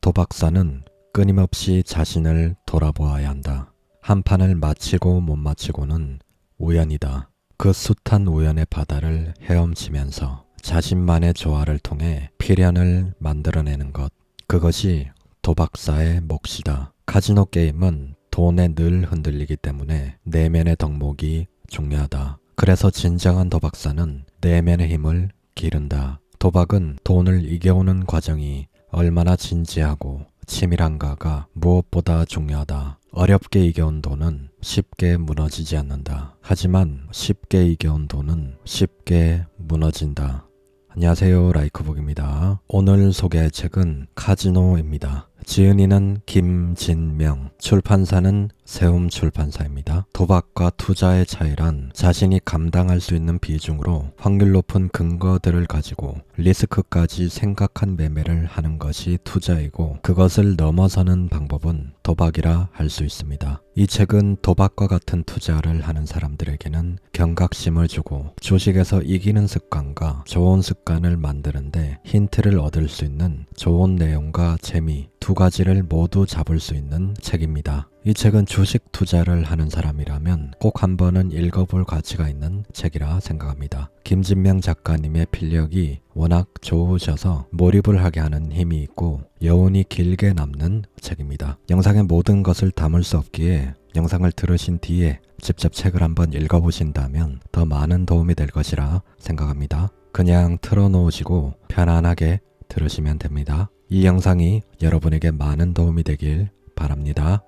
도박사는 끊임없이 자신을 돌아보아야 한다. 한 판을 마치고 못 마치고는 우연이다. 그 숱한 우연의 바다를 헤엄치면서 자신만의 조화를 통해 필연을 만들어내는 것. 그것이 도박사의 몫이다. 카지노 게임은 돈에 늘 흔들리기 때문에 내면의 덕목이 중요하다. 그래서 진정한 도박사는 내면의 힘을 기른다. 도박은 돈을 이겨오는 과정이 얼마나 진지하고 치밀한가가 무엇보다 중요하다. 어렵게 이겨온 돈은 쉽게 무너지지 않는다. 하지만 쉽게 이겨온 돈은 쉽게 무너진다. 안녕하세요, 라이크북입니다. 오늘 소개할 책은 카지노입니다. 지은이는 김진명, 출판사는 세움출판사입니다. 도박과 투자의 차이란 자신이 감당할 수 있는 비중으로 확률 높은 근거들을 가지고 리스크까지 생각한 매매를 하는 것이 투자이고, 그것을 넘어서는 방법은 도박이라 할 수 있습니다. 이 책은 도박과 같은 투자를 하는 사람들에게는 경각심을 주고 주식에서 이기는 습관과 좋은 습관을 만드는데 힌트를 얻을 수 있는 좋은 내용과 재미 두 가지를 모두 잡을 수 있는 책입니다. 이 책은 주식 투자를 하는 사람이라면 꼭 한 번은 읽어볼 가치가 있는 책이라 생각합니다. 김진명 작가님의 필력이 워낙 좋으셔서 몰입을 하게 하는 힘이 있고 여운이 길게 남는 책입니다. 영상의 모든 것을 담을 수 없기에 영상을 들으신 뒤에 직접 책을 한번 읽어보신다면 더 많은 도움이 될 것이라 생각합니다. 그냥 틀어놓으시고 편안하게 들으시면 됩니다. 이 영상이 여러분에게 많은 도움이 되길 바랍니다.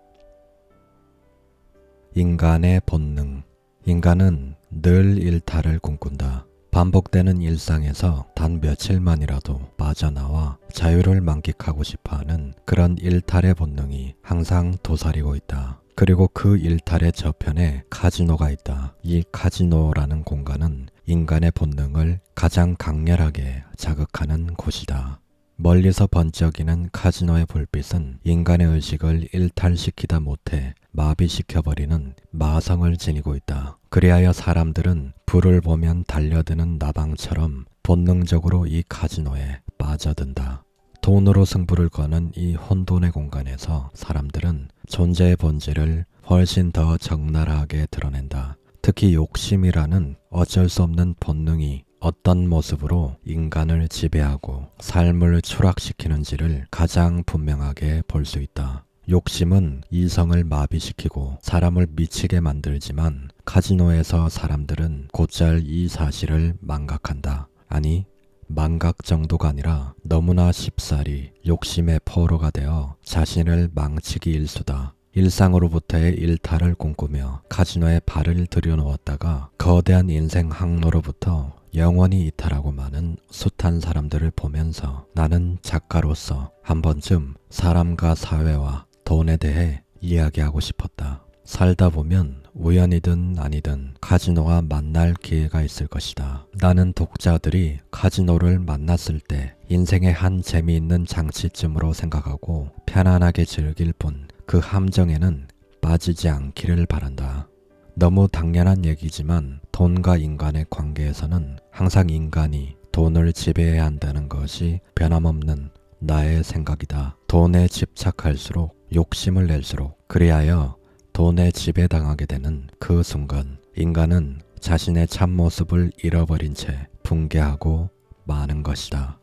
인간의 본능. 인간은 늘 일탈을 꿈꾼다. 반복되는 일상에서 단 며칠만이라도 빠져나와 자유를 만끽하고 싶어하는 그런 일탈의 본능이 항상 도사리고 있다. 그리고 그 일탈의 저편에 카지노가 있다. 이 카지노라는 공간은 인간의 본능을 가장 강렬하게 자극하는 곳이다. 멀리서 번쩍이는 카지노의 불빛은 인간의 의식을 일탈시키다 못해 마비시켜버리는 마성을 지니고 있다. 그리하여 사람들은 불을 보면 달려드는 나방처럼 본능적으로 이 카지노에 빠져든다. 돈으로 승부를 거는 이 혼돈의 공간에서 사람들은 존재의 본질을 훨씬 더 적나라하게 드러낸다. 특히 욕심이라는 어쩔 수 없는 본능이 어떤 모습으로 인간을 지배하고 삶을 추락시키는지를 가장 분명하게 볼 수 있다. 욕심은 이성을 마비시키고 사람을 미치게 만들지만 카지노에서 사람들은 곧잘 이 사실을 망각한다. 아니, 망각 정도가 아니라 너무나 쉽사리 욕심의 포로가 되어 자신을 망치기 일쑤다. 일상으로부터의 일탈을 꿈꾸며 카지노에 발을 들여놓았다가 거대한 인생 항로로부터 영원히 이탈하고 마는 숱한 사람들을 보면서 나는 작가로서 한 번쯤 사람과 사회와 돈에 대해 이야기하고 싶었다. 살다 보면 우연이든 아니든 카지노와 만날 기회가 있을 것이다. 나는 독자들이 카지노를 만났을 때 인생의 한 재미있는 장치쯤으로 생각하고 편안하게 즐길 뿐 그 함정에는 빠지지 않기를 바란다. 너무 당연한 얘기지만 돈과 인간의 관계에서는 항상 인간이 돈을 지배해야 한다는 것이 변함없는 나의 생각이다. 돈에 집착할수록 욕심을 낼수록 그리하여 돈에 지배당하게 되는 그 순간 인간은 자신의 참모습을 잃어버린 채 붕괴하고 마는 것이다.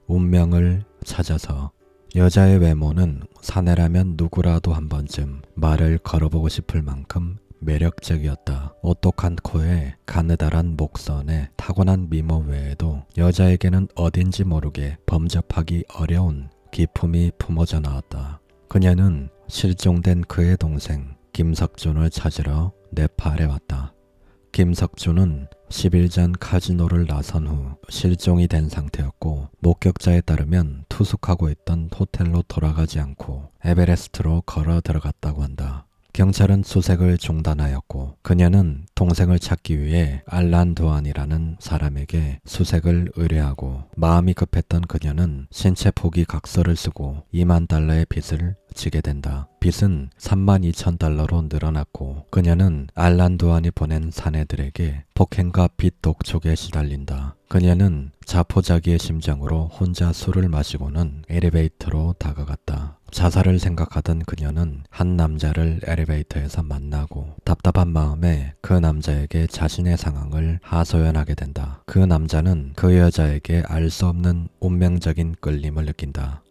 운명을 찾아서. 여자의 외모는 사내라면 누구라도 한 번쯤 말을 걸어보고 싶을 만큼 매력적이었다. 오똑한 코에 가느다란 목선에 타고난 미모 외에도 여자에게는 어딘지 모르게 범접하기 어려운 기품이 품어져 나왔다. 그녀는 실종된 그의 동생 김석준을 찾으러 네팔에 왔다. 김석준은 10일 전 카지노를 나선 후 실종이 된 상태였고 목격자에 따르면 투숙하고 있던 호텔로 돌아가지 않고 에베레스트로 걸어 들어갔다고 한다. 경찰은 수색을 중단하였고 그녀는 동생을 찾기 위해 알란 도안이라는 사람에게 수색을 의뢰하고 마음이 급했던 그녀는 신체 포기 각서를 쓰고 $20,000의 빚을 지게 된다. 빚은 32,000달러로 늘어났고 그녀는 알란 두안이 보낸 사내들에게 폭행과 빚 독촉에 시달린다. 그녀는 자포자기의 심정으로 혼자 술을 마시고는 엘리베이터로 다가갔다. 자살을 생각하던 그녀는 한 남자를 엘리베이터에서 만나고 답답한 마음에 그 남자에게 자신의 상황을 하소연하게 된다. 그 남자는 그 여자에게 알 수 없는 운명적인 끌림을 느낀다.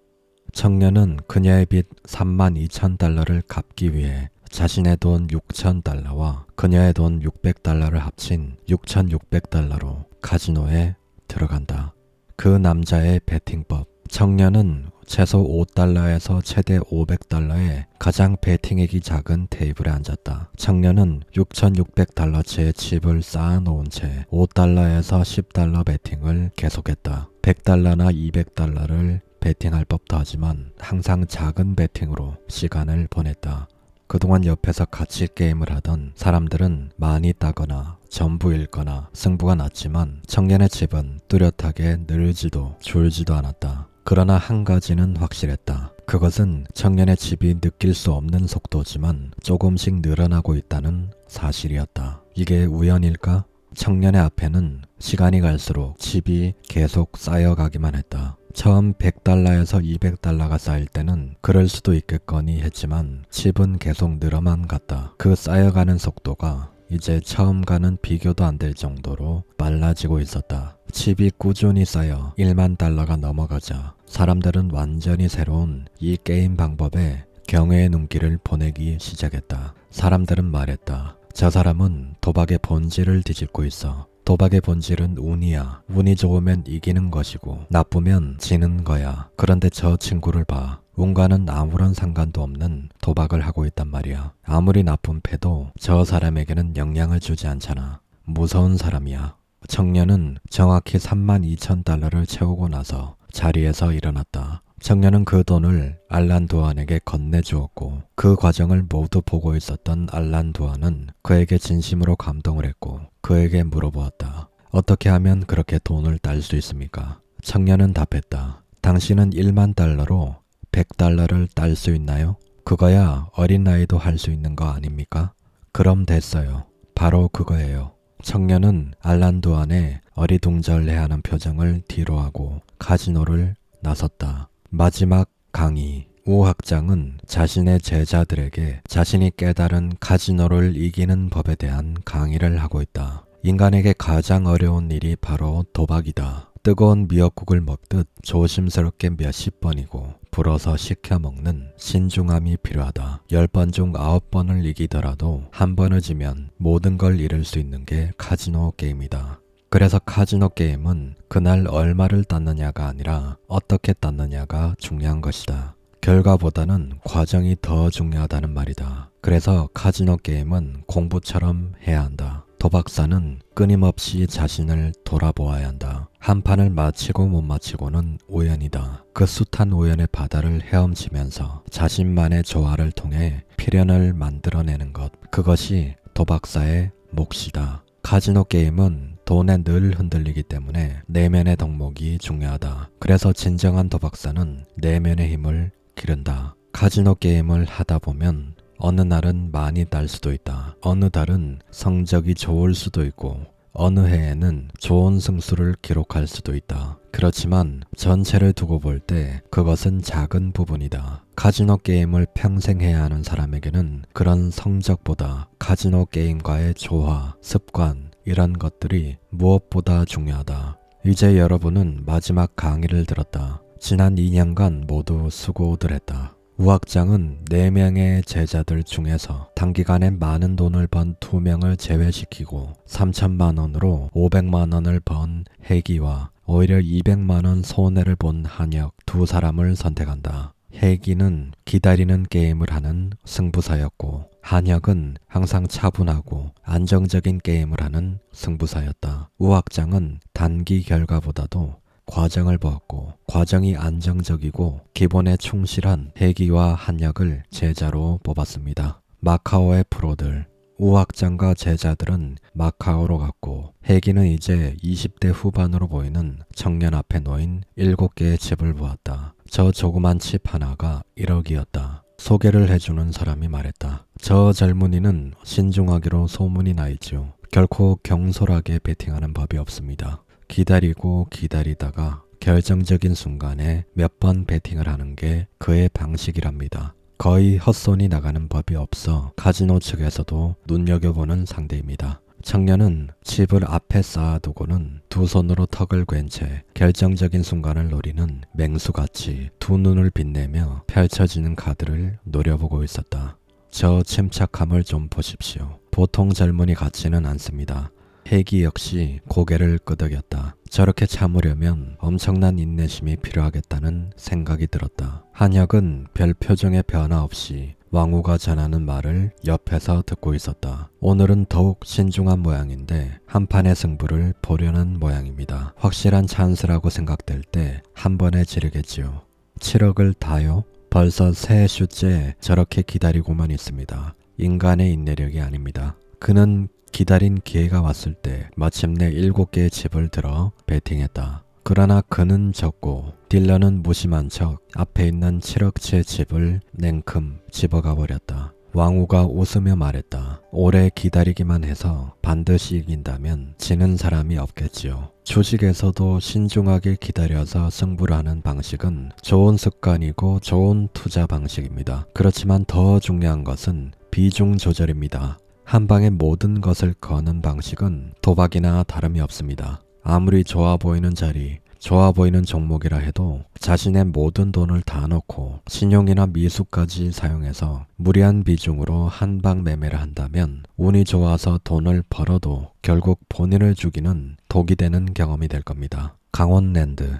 청년은 그녀의 빚 32,000달러를 갚기 위해 자신의 돈 6,000달러와 그녀의 돈 600달러를 합친 6,600달러로 카지노에 들어간다. 그 남자의 베팅법. 청년은 최소 5달러에서 최대 500달러의 가장 베팅액이 작은 테이블에 앉았다. 청년은 6,600달러치의 칩을 쌓아놓은 채 5달러에서 10달러 베팅을 계속했다. 100달러나 200달러를 베팅할 법도 하지만 항상 작은 베팅으로 시간을 보냈다. 그동안 옆에서 같이 게임을 하던 사람들은 많이 따거나 전부 잃거나 승부가 났지만 청년의 칩은 뚜렷하게 늘지도 줄지도 않았다. 그러나 한 가지는 확실했다. 그것은 청년의 칩이 느낄 수 없는 속도지만 조금씩 늘어나고 있다는 사실이었다. 이게 우연일까? 청년의 앞에는 시간이 갈수록 칩이 계속 쌓여가기만 했다. 처음 100달러에서 200달러가 쌓일 때는 그럴 수도 있겠거니 했지만 칩은 계속 늘어만 갔다. 그 쌓여가는 속도가 이제 처음과는 비교도 안 될 정도로 빨라지고 있었다. 칩이 꾸준히 쌓여 1만 달러가 넘어가자 사람들은 완전히 새로운 이 게임 방법에 경외의 눈길을 보내기 시작했다. 사람들은 말했다. 저 사람은 도박의 본질을 뒤집고 있어. 도박의 본질은 운이야. 운이 좋으면 이기는 것이고 나쁘면 지는 거야. 그런데 저 친구를 봐. 운과는 아무런 상관도 없는 도박을 하고 있단 말이야. 아무리 나쁜 패도 저 사람에게는 영향을 주지 않잖아. 무서운 사람이야. 청년은 정확히 32,000달러를 채우고 나서 자리에서 일어났다. 청년은 그 돈을 알란 두안에게 건네주었고 그 과정을 모두 보고 있었던 알란 두안은 그에게 진심으로 감동을 했고 그에게 물어보았다. 어떻게 하면 그렇게 돈을 딸 수 있습니까? 청년은 답했다. 당신은 1만 달러로 100달러를 딸 수 있나요? 그거야 어린 나이도 할 수 있는 거 아닙니까? 그럼 됐어요. 바로 그거예요. 청년은 알란 두안의 어리둥절해하는 표정을 뒤로하고 카지노를 나섰다. 마지막 강의. 우 학장은 자신의 제자들에게 자신이 깨달은 카지노를 이기는 법에 대한 강의를 하고 있다. 인간에게 가장 어려운 일이 바로 도박이다. 뜨거운 미역국을 먹듯 조심스럽게 몇십 번이고 불어서 식혀 먹는 신중함이 필요하다. 10번 중 9번을 이기더라도 한 번을 지면 모든 걸 잃을 수 있는 게 카지노 게임이다. 그래서 카지노 게임은 그날 얼마를 땄느냐가 아니라 어떻게 땄느냐가 중요한 것이다. 결과보다는 과정이 더 중요하다는 말이다. 그래서 카지노 게임은 공부처럼 해야 한다. 도박사는 끊임없이 자신을 돌아보아야 한다. 한 판을 마치고 못 마치고는 우연이다. 그 숱한 우연의 바다를 헤엄치면서 자신만의 조화를 통해 필연을 만들어내는 것. 그것이 도박사의 몫이다. 카지노 게임은 돈에 늘 흔들리기 때문에 내면의 덕목이 중요하다. 그래서 진정한 도박사는 내면의 힘을 기른다. 카지노 게임을 하다 보면 어느 날은 많이 딸 수도 있다. 어느 달은 성적이 좋을 수도 있고 어느 해에는 좋은 승수를 기록할 수도 있다. 그렇지만 전체를 두고 볼 때 그것은 작은 부분이다. 카지노 게임을 평생 해야 하는 사람에게는 그런 성적보다 카지노 게임과의 조화, 습관 이런 것들이 무엇보다 중요하다. 이제 여러분은 마지막 강의를 들었다. 지난 2년간 모두 수고들 했다. 우 학장은 4명의 제자들 중에서 단기간에 많은 돈을 번 2명을 제외시키고 3천만 원으로 500만 원을 번 해기와 오히려 200만 원 손해를 본 한혁 2사람을 선택한다. 해기는 기다리는 게임을 하는 승부사였고 한혁은 항상 차분하고 안정적인 게임을 하는 승부사였다. 우 학장은 단기 결과보다도 과정을 보았고 과정이 안정적이고 기본에 충실한 해기와 한혁을 제자로 뽑았습니다. 마카오의 프로들. 우 학장과 제자들은 마카오로 갔고 해기는 이제 20대 후반으로 보이는 청년 앞에 놓인 7개의 칩을 보았다. 저 조그만 칩 하나가 1억이었다. 소개를 해주는 사람이 말했다. 저 젊은이는 신중하기로 소문이 나 있죠. 결코 경솔하게 베팅하는 법이 없습니다. 기다리고 기다리다가 결정적인 순간에 몇 번 베팅을 하는 게 그의 방식이랍니다. 거의 헛손이 나가는 법이 없어 카지노 측에서도 눈여겨보는 상대입니다. 청년은 칩을 앞에 쌓아두고는 두 손으로 턱을 괸 채 결정적인 순간을 노리는 맹수같이 두 눈을 빛내며 펼쳐지는 카드를 노려보고 있었다. 저 침착함을 좀 보십시오. 보통 젊은이 같지는 않습니다. 혜기 역시 고개를 끄덕였다. 저렇게 참으려면 엄청난 인내심이 필요하겠다는 생각이 들었다. 한혁은 별 표정의 변화 없이 왕후가 전하는 말을 옆에서 듣고 있었다. 오늘은 더욱 신중한 모양인데 한판의 승부를 보려는 모양입니다. 확실한 찬스라고 생각될 때 한 번에 지르겠지요. 7억을 다요? 벌써 세 슈째 저렇게 기다리고만 있습니다. 인간의 인내력이 아닙니다. 그는 기다린 기회가 왔을 때 마침내 7개의 칩을 들어 베팅했다. 그러나 그는 졌고 딜러는 무심한 척 앞에 있는 7억치의 칩을 냉큼 집어가 버렸다. 왕후가 웃으며 말했다. 오래 기다리기만 해서 반드시 이긴다면 지는 사람이 없겠지요. 주식에서도 신중하게 기다려서 승부를 하는 방식은 좋은 습관이고 좋은 투자 방식입니다. 그렇지만 더 중요한 것은 비중 조절입니다. 한 방에 모든 것을 거는 방식은 도박이나 다름이 없습니다. 아무리 좋아 보이는 자리, 좋아 보이는 종목이라 해도 자신의 모든 돈을 다 넣고 신용이나 미수까지 사용해서 무리한 비중으로 한방 매매를 한다면 운이 좋아서 돈을 벌어도 결국 본인을 죽이는 독이 되는 경험이 될 겁니다. 강원랜드.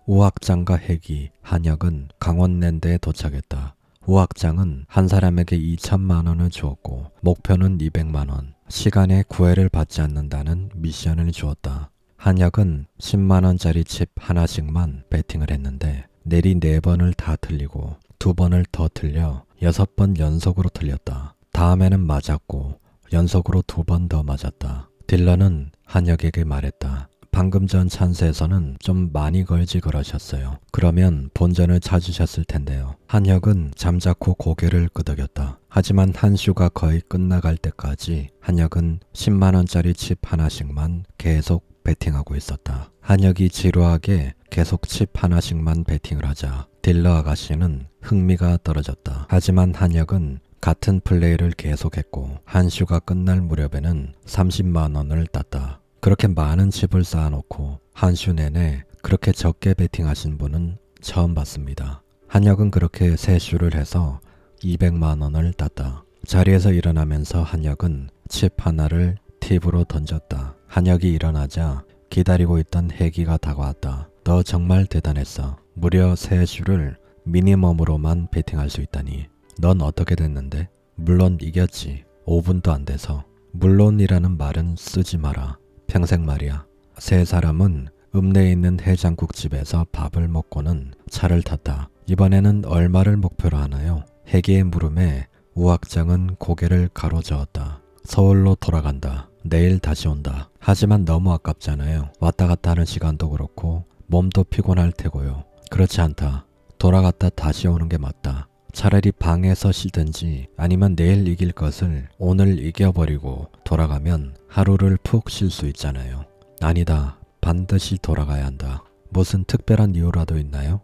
우악장과 혜기, 한혁은 강원랜드에 도착했다. 우악장은 한 사람에게 2천만 원을 주었고 목표는 200만 원, 시간에 구애를 받지 않는다는 미션을 주었다. 한혁은 10만 원짜리 칩 하나씩만 베팅을 했는데 내리 4번을 다 틀리고 2번을 더 틀려 6번 연속으로 틀렸다. 다음에는 맞았고 연속으로 2번 더 맞았다. 딜러는 한혁에게 말했다. 방금 전 찬스에서는 좀 많이 걸지 그러셨어요. 그러면 본전을 찾으셨을 텐데요. 한혁은 잠자코 고개를 끄덕였다. 하지만 한 슈가 거의 끝나갈 때까지 한혁은 10만 원짜리 칩 하나씩만 계속 베팅하고 있었다. 한혁이 지루하게 계속 칩 하나씩만 베팅을 하자 딜러 아가씨는 흥미가 떨어졌다. 하지만 한혁은 같은 플레이를 계속했고 한 슈가 끝날 무렵에는 30만 원을 땄다. 그렇게 많은 칩을 쌓아놓고 한 슈 내내 그렇게 적게 베팅하신 분은 처음 봤습니다. 한혁은 그렇게 3슈를 해서 200만 원을 땄다. 자리에서 일어나면서 한혁은 칩 하나를 팁으로 던졌다. 한혁이 일어나자 기다리고 있던 혜기가 다가왔다. 너 정말 대단했어. 무려 3슈를 미니멈으로만 베팅할 수 있다니. 넌 어떻게 됐는데? 물론 이겼지. 5분도 안 돼서. 물론이라는 말은 쓰지 마라. 평생 말이야. 세 사람은 읍내에 있는 해장국집에서 밥을 먹고는 차를 탔다. 이번에는 얼마를 목표로 하나요? 혜기의 물음에 우악장은 고개를 가로저었다. 서울로 돌아간다. 내일 다시 온다. 하지만 너무 아깝잖아요. 왔다 갔다 하는 시간도 그렇고 몸도 피곤할 테고요. 그렇지 않다. 돌아갔다 다시 오는 게 맞다. 차라리 방에서 쉬든지 아니면 내일 이길 것을 오늘 이겨버리고 돌아가면 하루를 푹 쉴 수 있잖아요. 아니다. 반드시 돌아가야 한다. 무슨 특별한 이유라도 있나요?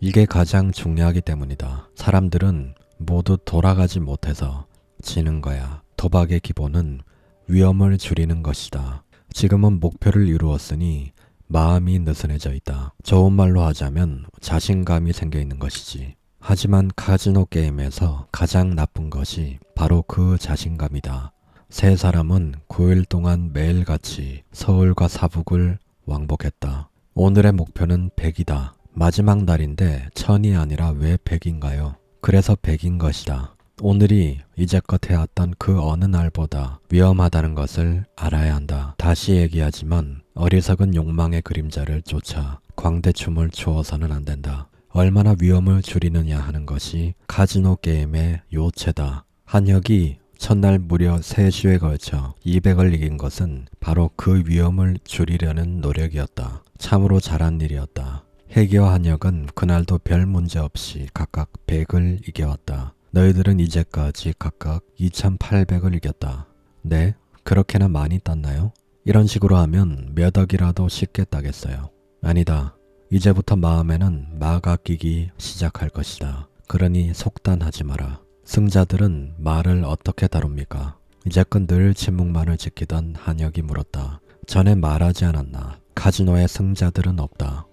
이게 가장 중요하기 때문이다. 사람들은 모두 돌아가지 못해서 지는 거야. 도박의 기본은 위험을 줄이는 것이다. 지금은 목표를 이루었으니 마음이 느슨해져 있다. 좋은 말로 하자면 자신감이 생겨 있는 것이지. 하지만 카지노 게임에서 가장 나쁜 것이 바로 그 자신감이다. 세 사람은 9일 동안 매일같이 서울과 사북을 왕복했다. 오늘의 목표는 100이다. 마지막 날인데 1000이 아니라 왜 100인가요? 그래서 100인 것이다. 오늘이 이제껏 해왔던 그 어느 날보다 위험하다는 것을 알아야 한다. 다시 얘기하지만 어리석은 욕망의 그림자를 쫓아 광대춤을 추어서는 안 된다. 얼마나 위험을 줄이느냐 하는 것이 카지노 게임의 요체다. 한혁이 첫날 무려 3슈에 걸쳐 200을 이긴 것은 바로 그 위험을 줄이려는 노력이었다. 참으로 잘한 일이었다. 혜기와 한혁은 그날도 별 문제 없이 각각 100을 이겨왔다. 너희들은 이제까지 각각 2,800을 이겼다. 네? 그렇게나 많이 땄나요? 이런 식으로 하면 몇 억이라도 쉽게 따겠어요. 아니다. 이제부터 마음에는 막 아끼기 시작할 것이다. 그러니 속단하지 마라. 승자들은 말을 어떻게 다룹니까? 이제껏 늘 침묵만을 지키던 한혁이 물었다. 전에 말하지 않았나? 카지노의 승자들은 없다.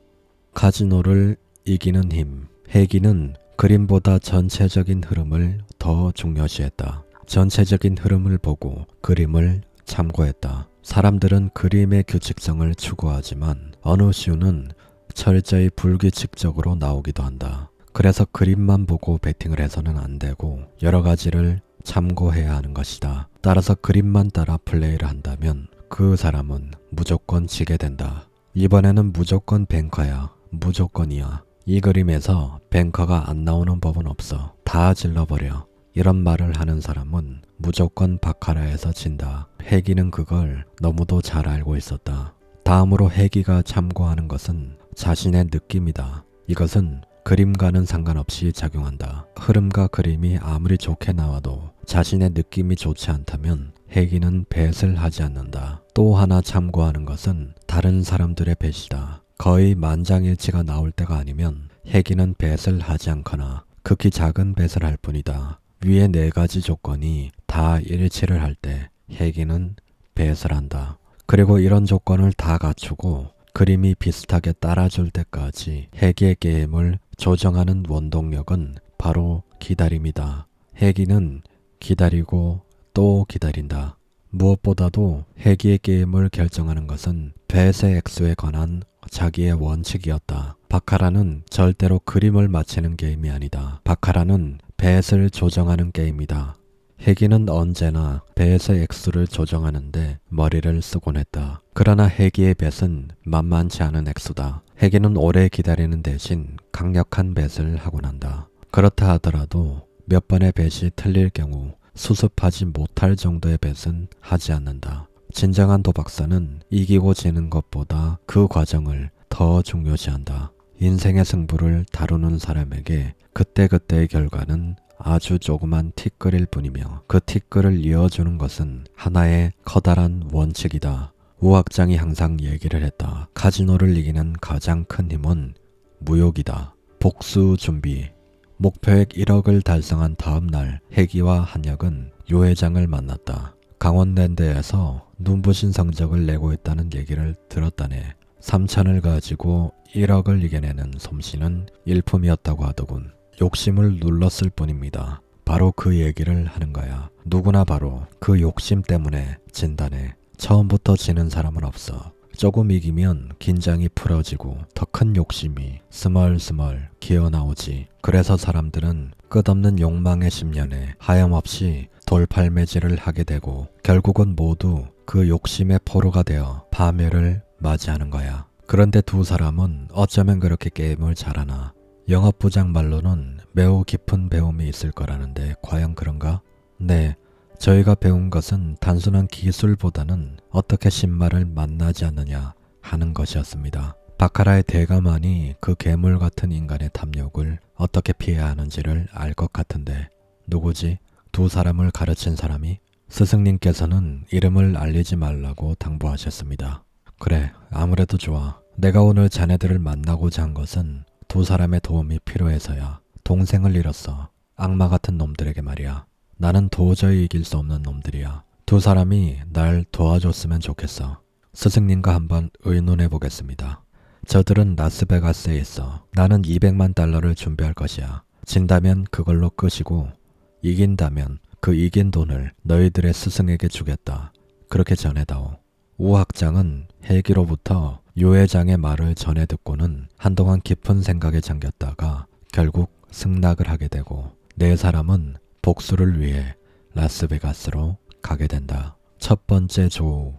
카지노를 이기는 힘. 혜기는 그림보다 전체적인 흐름을 더 중요시했다. 전체적인 흐름을 보고 그림을 참고했다. 사람들은 그림의 규칙성을 추구하지만 어느 슈는 철저히 불규칙적으로 나오기도 한다. 그래서 그림만 보고 베팅을 해서는 안 되고 여러 가지를 참고해야 하는 것이다. 따라서 그림만 따라 플레이를 한다면 그 사람은 무조건 지게 된다. 이번에는 무조건 뱅커야. 무조건이야. 이 그림에서 뱅커가 안 나오는 법은 없어. 다 질러버려. 이런 말을 하는 사람은 무조건 바카라에서 진다. 혜기는 그걸 너무도 잘 알고 있었다. 다음으로 혜기가 참고하는 것은 자신의 느낌이다. 이것은 그림과는 상관없이 작용한다. 흐름과 그림이 아무리 좋게 나와도 자신의 느낌이 좋지 않다면 혜기는 뱃을 하지 않는다. 또 하나 참고하는 것은 다른 사람들의 뱃이다. 거의 만장일치가 나올 때가 아니면 혜기는 뱃을 하지 않거나 극히 작은 뱃을 할 뿐이다. 위의 4가지 조건이 다 일치를 할 때 혜기는 뱃을 한다. 그리고 이런 조건을 다 갖추고 그림이 비슷하게 따라줄 때까지 혜기의 게임을 조정하는 원동력은 바로 기다림이다. 혜기는 기다리고 또 기다린다. 무엇보다도 혜기의 게임을 결정하는 것은 뱃의 액수에 관한 자기의 원칙이었다. 바카라는 절대로 그림을 맞히는 게임이 아니다. 바카라는 뱃을 조정하는 게임이다. 혜기는 언제나 뱃의 액수를 조정하는데 머리를 쓰곤 했다. 그러나 혜기의 뱃은 만만치 않은 액수다. 혜기는 오래 기다리는 대신 강력한 뱃을 하곤 한다. 그렇다 하더라도 몇 번의 뱃이 틀릴 경우 수습하지 못할 정도의 뱃은 하지 않는다. 진정한 도박사는 이기고 지는 것보다 그 과정을 더 중요시한다. 인생의 승부를 다루는 사람에게 그때그때의 결과는 아주 조그만 티끌일 뿐이며 그 티끌을 이어주는 것은 하나의 커다란 원칙이다. 우학장이 항상 얘기를 했다. 카지노를 이기는 가장 큰 힘은 무욕이다. 복수 준비. 목표액 1억을 달성한 다음 날 혜기와 한혁은 요 회장을 만났다. 강원랜드에서 눈부신 성적을 내고 있다는 얘기를 들었다네. 3천을 가지고 1억을 이겨내는 솜씨는 일품이었다고 하더군. 욕심을 눌렀을 뿐입니다. 바로 그 얘기를 하는 거야. 누구나 바로 그 욕심 때문에 진다네. 처음부터 지는 사람은 없어. 조금 이기면 긴장이 풀어지고 더 큰 욕심이 스멀스멀 기어나오지. 그래서 사람들은 끝없는 욕망의 10년에 하염없이 돌팔매질을 하게 되고 결국은 모두 그 욕심의 포로가 되어 파멸을 맞이하는 거야. 그런데 두 사람은 어쩌면 그렇게 게임을 잘하나. 영업부장 말로는 매우 깊은 배움이 있을 거라는데 과연 그런가? 네, 저희가 배운 것은 단순한 기술보다는 어떻게 신말을 만나지 않느냐 하는 것이었습니다. 바카라의 대가만이 그 괴물 같은 인간의 탐욕을 어떻게 피해야 하는지를 알 것 같은데 누구지? 두 사람을 가르친 사람이? 스승님께서는 이름을 알리지 말라고 당부하셨습니다. 그래, 아무래도 좋아. 내가 오늘 자네들을 만나고자 한 것은 두 사람의 도움이 필요해서야. 동생을 잃었어. 악마 같은 놈들에게 말이야. 나는 도저히 이길 수 없는 놈들이야. 두 사람이 날 도와줬으면 좋겠어. 스승님과 한번 의논해 보겠습니다. 저들은 라스베가스에 있어. 나는 200만 달러를 준비할 것이야. 진다면 그걸로 끝이고 이긴다면 그 이긴 돈을 너희들의 스승에게 주겠다. 그렇게 전해다오. 우 학장은 혜기로부터 유 회장의 말을 전해 듣고는 한동안 깊은 생각에 잠겼다가 결국 승낙을 하게 되고 네 사람은 복수를 위해 라스베가스로 가게 된다. 첫 번째 조우.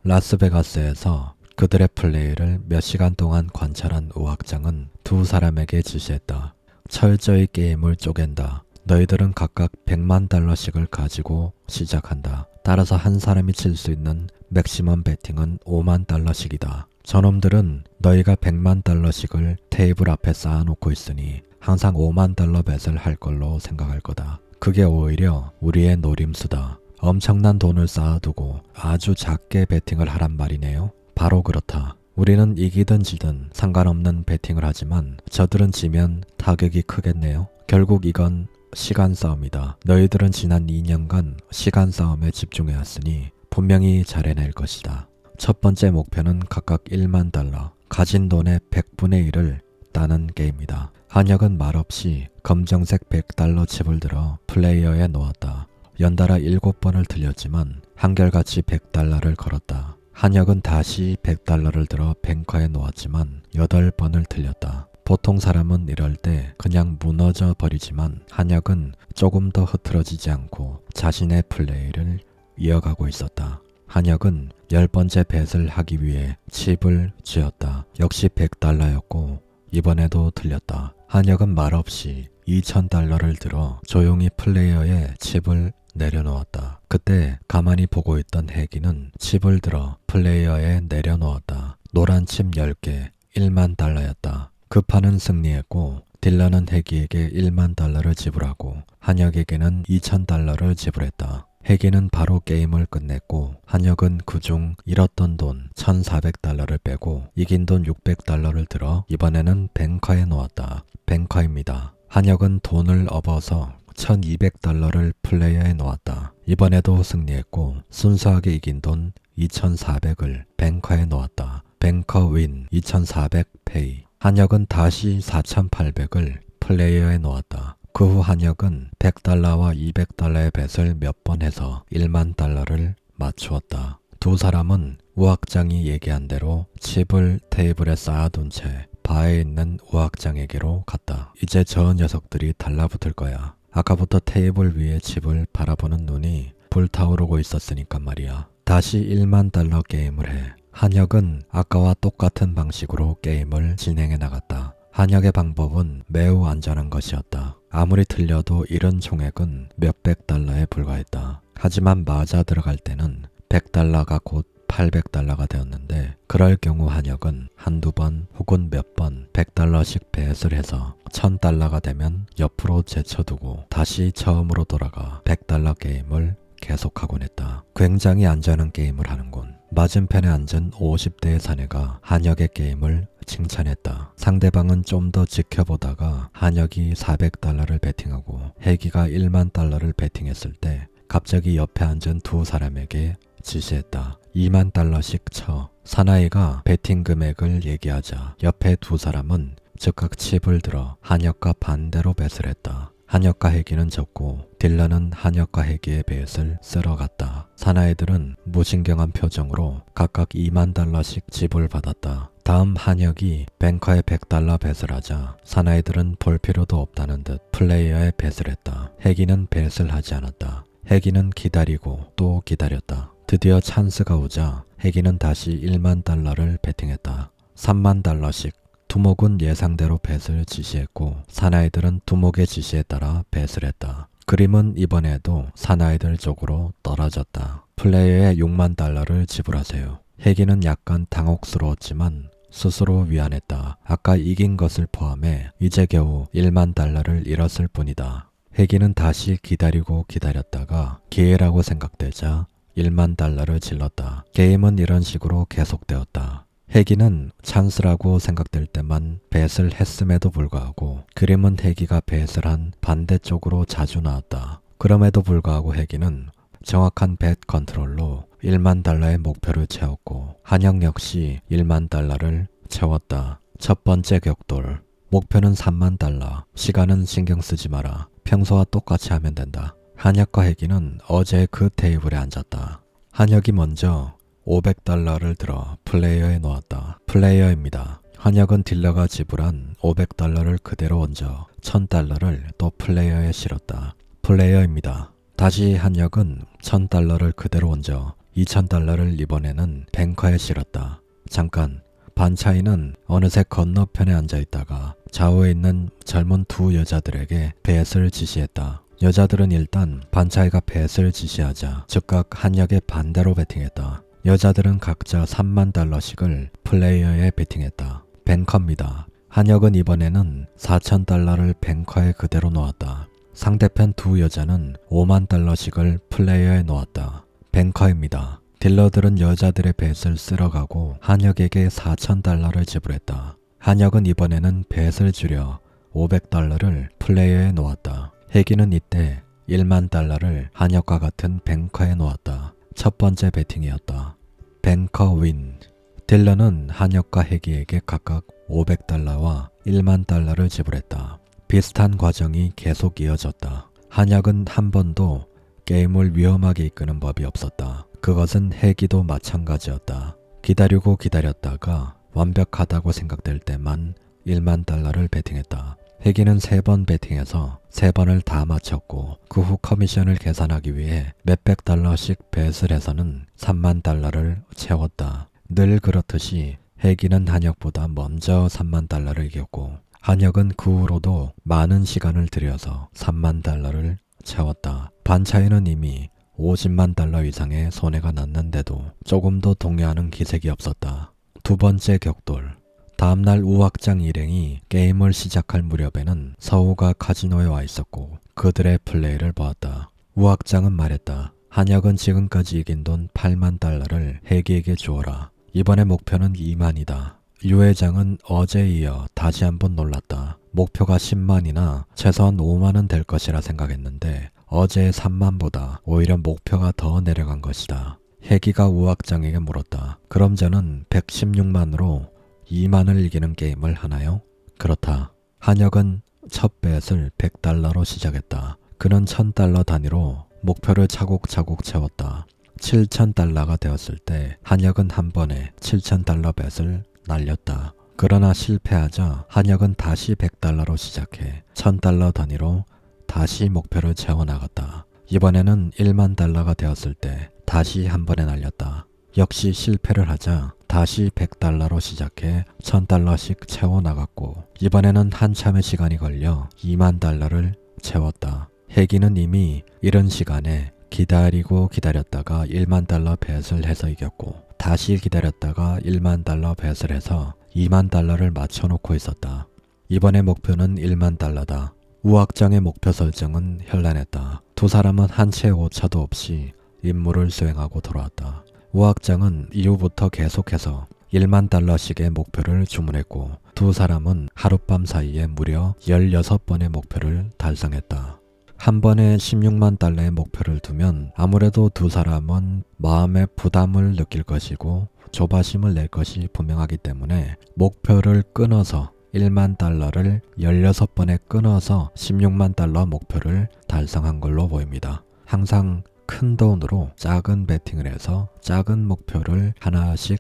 라스베가스에서 그들의 플레이를 몇 시간 동안 관찰한 우 학장은 두 사람에게 지시했다. 철저히 게임을 쪼갠다. 너희들은 각각 100만 달러씩을 가지고 시작한다. 따라서 한 사람이 칠 수 있는 맥시멈 베팅은 5만 달러씩이다. 저놈들은 너희가 100만 달러씩을 테이블 앞에 쌓아놓고 있으니 항상 5만 달러 뱃을 할 걸로 생각할 거다. 그게 오히려 우리의 노림수다. 엄청난 돈을 쌓아두고 아주 작게 베팅을 하란 말이네요. 바로 그렇다. 우리는 이기든 지든 상관없는 베팅을 하지만 저들은 지면 타격이 크겠네요. 결국 이건 시간 싸움이다. 너희들은 지난 2년간 시간 싸움에 집중해왔으니 분명히 잘해낼 것이다. 첫 번째 목표는 각각 1만 달러, 가진 돈의 100분의 1을 따는 게임이다. 한혁은 말없이 검정색 100달러 칩을 들어 플레이어에 놓았다. 연달아 7번을 들렸지만 한결같이 100달러를 걸었다. 한혁은 다시 100달러를 들어 뱅커에 놓았지만 8번을 들렸다. 보통 사람은 이럴 때 그냥 무너져 버리지만 한혁은 조금 더 흐트러지지 않고 자신의 플레이를 이어가고 있었다. 한혁은 10번째 뱃을 하기 위해 칩을 쥐었다. 역시 100달러였고 이번에도 틀렸다. 한혁은 말없이 2000달러를 들어 조용히 플레이어의 칩을 내려놓았다. 그때 가만히 보고 있던 혜기는 칩을 들어 플레이어에 내려놓았다. 노란 칩 10개, 1만 달러였다. 그 판은 승리했고 딜러는 혜기에게 1만 달러를 지불하고 한혁에게는 2000달러를 지불했다. 혜기는 바로 게임을 끝냈고 한혁은 그중 잃었던 돈 1400달러를 빼고 이긴 돈 600달러를 들어 이번에는 뱅커에 놓았다. 뱅커입니다. 한혁은 돈을 업어서 1200달러를 플레이어에 놓았다. 이번에도 승리했고 순수하게 이긴 돈 2400을 뱅커에 놓았다. 뱅커 윈 2400 페이. 한혁은 다시 4800을 플레이어에 놓았다. 그 후 한혁은 100달러와 200달러의 뱃을 몇 번 해서 1만 달러를 맞추었다. 두 사람은 우악장이 얘기한 대로 칩을 테이블에 쌓아둔 채 바에 있는 우악장에게로 갔다. 이제 저 녀석들이 달라붙을 거야. 아까부터 테이블 위에 칩을 바라보는 눈이 불타오르고 있었으니까 말이야. 다시 1만 달러 게임을 해. 한혁은 아까와 똑같은 방식으로 게임을 진행해 나갔다. 한혁의 방법은 매우 안전한 것이었다. 아무리 틀려도 잃은 총액은 몇백 달러에 불과했다. 하지만 맞아 들어갈 때는 100달러가 곧 800달러가 되었는데 그럴 경우 한혁은 한두 번 혹은 몇 번 100달러씩 뱃을 해서 1000달러가 되면 옆으로 제쳐두고 다시 처음으로 돌아가 100달러 게임을 계속하곤 했다. 굉장히 안전한 게임을 하는군. 맞은편에 앉은 50대의 사내가 한혁의 게임을 칭찬했다. 상대방은 좀 더 지켜보다가 한혁이 400달러를 베팅하고 혜기가 1만 달러를 베팅했을 때 갑자기 옆에 앉은 두 사람에게 지시했다. 2만 달러씩 쳐. 사나이가 베팅 금액을 얘기하자 옆에 두 사람은 즉각 칩을 들어 한혁과 반대로 뱃을 했다. 한혁과 혜기는 졌고 딜러는 한혁과 혜기의 뱃을 쓸어갔다. 사나이들은 무신경한 표정으로 각각 2만 달러씩 지불받았다. 다음 한혁이 뱅커에 100달러 뱃을 하자 사나이들은 볼 필요도 없다는 듯 플레이어에 뱃을 했다. 혜기는 뱃을 하지 않았다. 혜기는 기다리고 또 기다렸다. 드디어 찬스가 오자 혜기는 다시 1만 달러를 베팅했다. 3만 달러씩. 두목은 예상대로 뱃을 지시했고 사나이들은 두목의 지시에 따라 뱃을 했다. 그림은 이번에도 사나이들 쪽으로 떨어졌다. 플레이어에 6만 달러를 지불하세요. 혜기는 약간 당혹스러웠지만 스스로 위안했다. 아까 이긴 것을 포함해 이제 겨우 1만 달러를 잃었을 뿐이다. 혜기는 다시 기다리고 기다렸다가 기회라고 생각되자 1만 달러를 질렀다. 게임은 이런 식으로 계속되었다. 혜기는 찬스라고 생각될 때만 뱃을 했음에도 불구하고 그림은 혜기가 뱃을 한 반대쪽으로 자주 나왔다. 그럼에도 불구하고 혜기는 정확한 뱃 컨트롤로 1만 달러의 목표를 채웠고 한혁 역시 1만 달러를 채웠다. 첫 번째 격돌. 목표는 3만 달러. 시간은 신경 쓰지 마라. 평소와 똑같이 하면 된다. 한혁과 혜기는 어제 그 테이블에 앉았다. 한혁이 먼저 500달러를 들어 플레이어에 놓았다. 플레이어입니다. 한혁은 딜러가 지불한 500달러를 그대로 얹어 1000달러를 또 플레이어에 실었다. 플레이어입니다. 다시 한혁은 1000달러를 그대로 얹어 2000달러를 이번에는 뱅커에 실었다. 잠깐, 반차이는 어느새 건너편에 앉아있다가 좌우에 있는 젊은 두 여자들에게 뱃을 지시했다. 여자들은 일단 반차이가 뱃을 지시하자 즉각 한혁의 반대로 베팅했다. 여자들은 각자 3만 달러씩을 플레이어에 베팅했다. 뱅커입니다. 한혁은 이번에는 4000달러를 뱅커에 그대로 놓았다. 상대편 두 여자는 5만 달러씩을 플레이어에 놓았다. 뱅커입니다. 딜러들은 여자들의 뱃을 쓸어가고 한혁에게 4,000달러를 지불했다. 한혁은 이번에는 뱃을 줄여 500달러를 플레이어에 놓았다. 혜기는 이때 1만 달러를 한혁과 같은 뱅커에 놓았다. 첫 번째 베팅이었다. 뱅커 윈. 딜러는 한혁과 혜기에게 각각 500달러와 1만 달러를 지불했다. 비슷한 과정이 계속 이어졌다. 한혁은 한 번도 게임을 위험하게 이끄는 법이 없었다. 그것은 혜기도 마찬가지였다. 기다리고 기다렸다가 완벽하다고 생각될 때만 1만 달러를 베팅했다. 혜기는 3번 베팅해서 3번을 다 맞췄고 그 후 커미션을 계산하기 위해 몇백 달러씩 벳을 해서는 3만 달러를 채웠다. 늘 그렇듯이 혜기는 한혁보다 먼저 3만 달러를 이겼고 한혁은 그 후로도 많은 시간을 들여서 3만 달러를 채웠다. 반 차이는 이미 50만 달러 이상의 손해가 났는데도 조금도 동요하는 기색이 없었다. 두 번째 격돌. 다음날 우악장 일행이 게임을 시작할 무렵에는 서우가 카지노에 와 있었고 그들의 플레이를 보았다. 우악장은 말했다. 한혁은 지금까지 이긴 돈 8만 달러를 혜기에게 주어라. 이번에 목표는 2만이다. 유 회장은 어제에 이어 다시 한번 놀랐다. 목표가 10만이나 최소한 5만은 될 것이라 생각했는데 어제의 3만보다 오히려 목표가 더 내려간 것이다. 혜기가 우악장에게 물었다. 그럼 저는 116만으로 2만을 이기는 게임을 하나요? 그렇다. 한혁은 첫 뱃을 100달러로 시작했다. 그는 1000달러 단위로 목표를 차곡차곡 채웠다. 7000달러가 되었을 때 한혁은 한 번에 7000달러 뱃을 날렸다. 그러나 실패하자 한혁은 다시 100달러로 시작해 1000달러 단위로 다시 목표를 채워나갔다. 이번에는 1만 달러가 되었을 때 다시 한 번에 날렸다. 역시 실패를 하자 다시 100달러로 시작해 1000달러씩 채워나갔고 이번에는 한참의 시간이 걸려 2만 달러를 채웠다. 혜기는 이미 이런 시간에 기다리고 기다렸다가 1만 달러 뱃을 해서 이겼고 다시 기다렸다가 1만 달러 뱃을 해서 2만 달러를 맞춰놓고 있었다. 이번의 목표는 1만 달러다. 우악장의 목표 설정은 현란했다. 두 사람은 한 채의 오차도 없이 임무를 수행하고 돌아왔다. 우악장은 이후부터 계속해서 1만 달러씩의 목표를 주문했고 두 사람은 하룻밤 사이에 무려 16번의 목표를 달성했다. 한 번에 16만 달러의 목표를 두면 아무래도 두 사람은 마음의 부담을 느낄 것이고 조바심을 낼 것이 분명하기 때문에 목표를 끊어서 1만 달러를 16번에 끊어서 16만 달러 목표를 달성한 걸로 보입니다. 항상 큰 돈으로 작은 베팅을 해서 작은 목표를 하나씩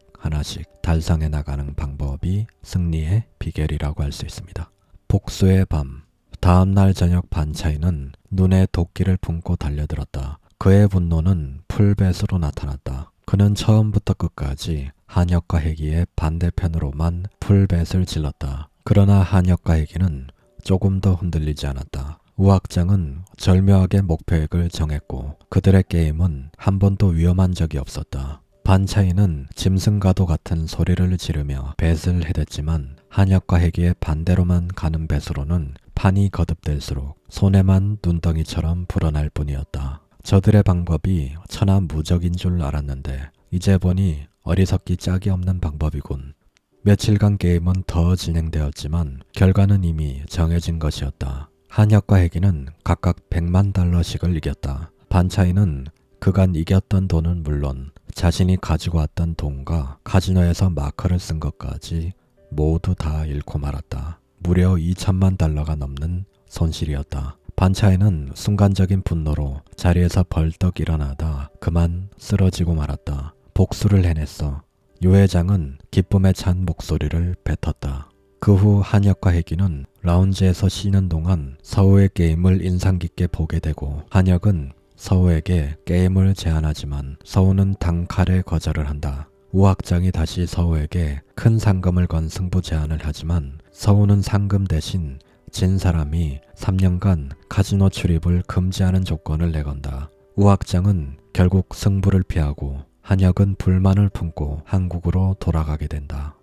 달성해 나가는 방법이 승리의 비결이라고 할 수 있습니다. 복수의 밤. 다음날 저녁 반차이는 눈에 도끼를 품고 달려들었다. 그의 분노는 풀벳으로 나타났다. 그는 처음부터 끝까지 한혁과 혜기의 반대편으로만 풀벳을 질렀다. 그러나 한혁과 혜기는 조금 더 흔들리지 않았다. 우악장은 절묘하게 목표액을 정했고 그들의 게임은 한 번도 위험한 적이 없었다. 반차이는 짐승과도 같은 소리를 지르며 뱃을 해댔지만 한혁과 혜기의 반대로만 가는 뱃으로는 판이 거듭될수록 손에만 눈덩이처럼 불어날 뿐이었다. 저들의 방법이 천하무적인 줄 알았는데 이제 보니 어리석기 짝이 없는 방법이군. 며칠간 게임은 더 진행되었지만 결과는 이미 정해진 것이었다. 한혁과 혜기는 각각 100만 달러씩을 이겼다. 반차이는 그간 이겼던 돈은 물론 자신이 가지고 왔던 돈과 카지노에서 마커를 쓴 것까지 모두 다 잃고 말았다. 무려 2천만 달러가 넘는 손실이었다. 반차이는 순간적인 분노로 자리에서 벌떡 일어나다 그만 쓰러지고 말았다. 복수를 해냈어. 유 회장은 기쁨에 찬 목소리를 뱉었다. 그 후 한혁과 혜기는 라운지에서 쉬는 동안 서우의 게임을 인상 깊게 보게 되고 한혁은 서우에게 게임을 제안하지만 서우는 단칼에 거절을 한다. 우악장이 다시 서우에게 큰 상금을 건 승부 제안을 하지만 서우는 상금 대신 진 사람이 3년간 카지노 출입을 금지하는 조건을 내건다. 우악장은 결국 승부를 피하고 한혁은 불만을 품고 한국으로 돌아가게 된다.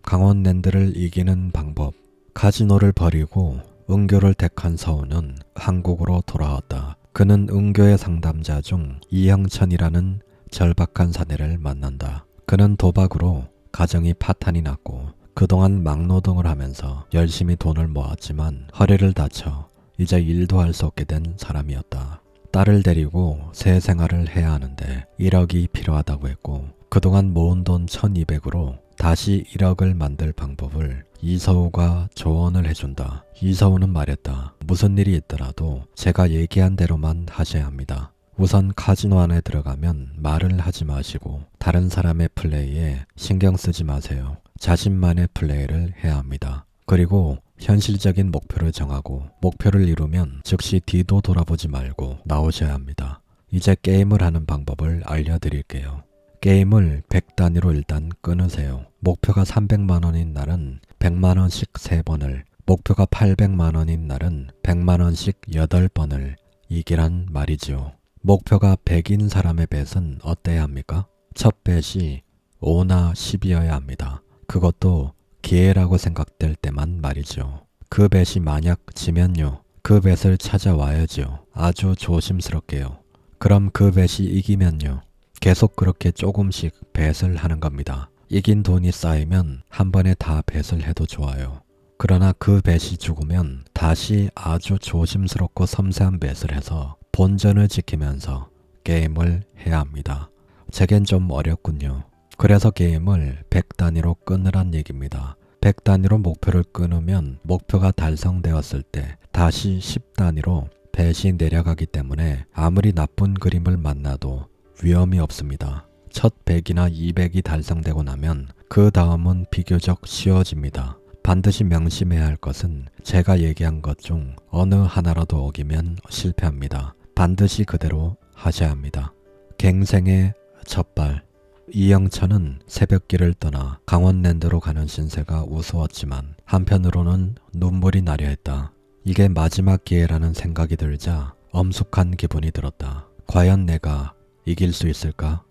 강원랜드를 이기는 방법. 카지노를 버리고 은교를 택한 서우는 한국으로 돌아왔다. 그는 은교의 상담자 중 이영천이라는 절박한 사내를 만난다. 그는 도박으로 가정이 파탄이 났고 그동안 막노동을 하면서 열심히 돈을 모았지만 허리를 다쳐 이제 일도 할 수 없게 된 사람이었다. 딸을 데리고 새 생활을 해야 하는데 1억이 필요하다고 했고 그동안 모은 돈 1200으로 다시 1억을 만들 방법을 이서우가 조언을 해준다. 이서우는 말했다. 무슨 일이 있더라도 제가 얘기한 대로만 하셔야 합니다. 우선 카지노 안에 들어가면 말을 하지 마시고 다른 사람의 플레이에 신경 쓰지 마세요. 자신만의 플레이를 해야 합니다. 그리고 현실적인 목표를 정하고 목표를 이루면 즉시 뒤도 돌아보지 말고 나오셔야 합니다. 이제 게임을 하는 방법을 알려드릴게요. 게임을 100단위로 일단 끊으세요. 목표가 300만원인 날은 100만원씩 3번을, 목표가 800만원인 날은 100만원씩 8번을 이기란 말이지요. 목표가 100인 사람의 뱃은 어때야 합니까? 첫 뱃이 5나 10이어야 합니다. 그것도 기회라고 생각될 때만 말이죠. 그 뱃이 만약 지면요. 그 뱃을 찾아와야죠. 아주 조심스럽게요. 그럼 그 뱃이 이기면요. 계속 그렇게 조금씩 뱃을 하는 겁니다. 이긴 돈이 쌓이면 한 번에 다 뱃을 해도 좋아요. 그러나 그 뱃이 죽으면 다시 아주 조심스럽고 섬세한 뱃을 해서 본전을 지키면서 게임을 해야 합니다. 제겐 좀 어렵군요. 그래서 게임을 100단위로 끊으란 얘기입니다. 100단위로 목표를 끊으면 목표가 달성되었을 때 다시 10단위로 뱃이 내려가기 때문에 아무리 나쁜 그림을 만나도 위험이 없습니다. 첫 100이나 200이 달성되고 나면 그 다음은 비교적 쉬워집니다. 반드시 명심해야 할 것은 제가 얘기한 것 중 어느 하나라도 어기면 실패합니다. 반드시 그대로 하셔야 합니다. 갱생의 첫발. 이영천은 새벽길을 떠나 강원랜드로 가는 신세가 우스웠지만 한편으로는 눈물이 나려 했다. 이게 마지막 기회라는 생각이 들자 엄숙한 기분이 들었다. 과연 내가 이길 수 있을까?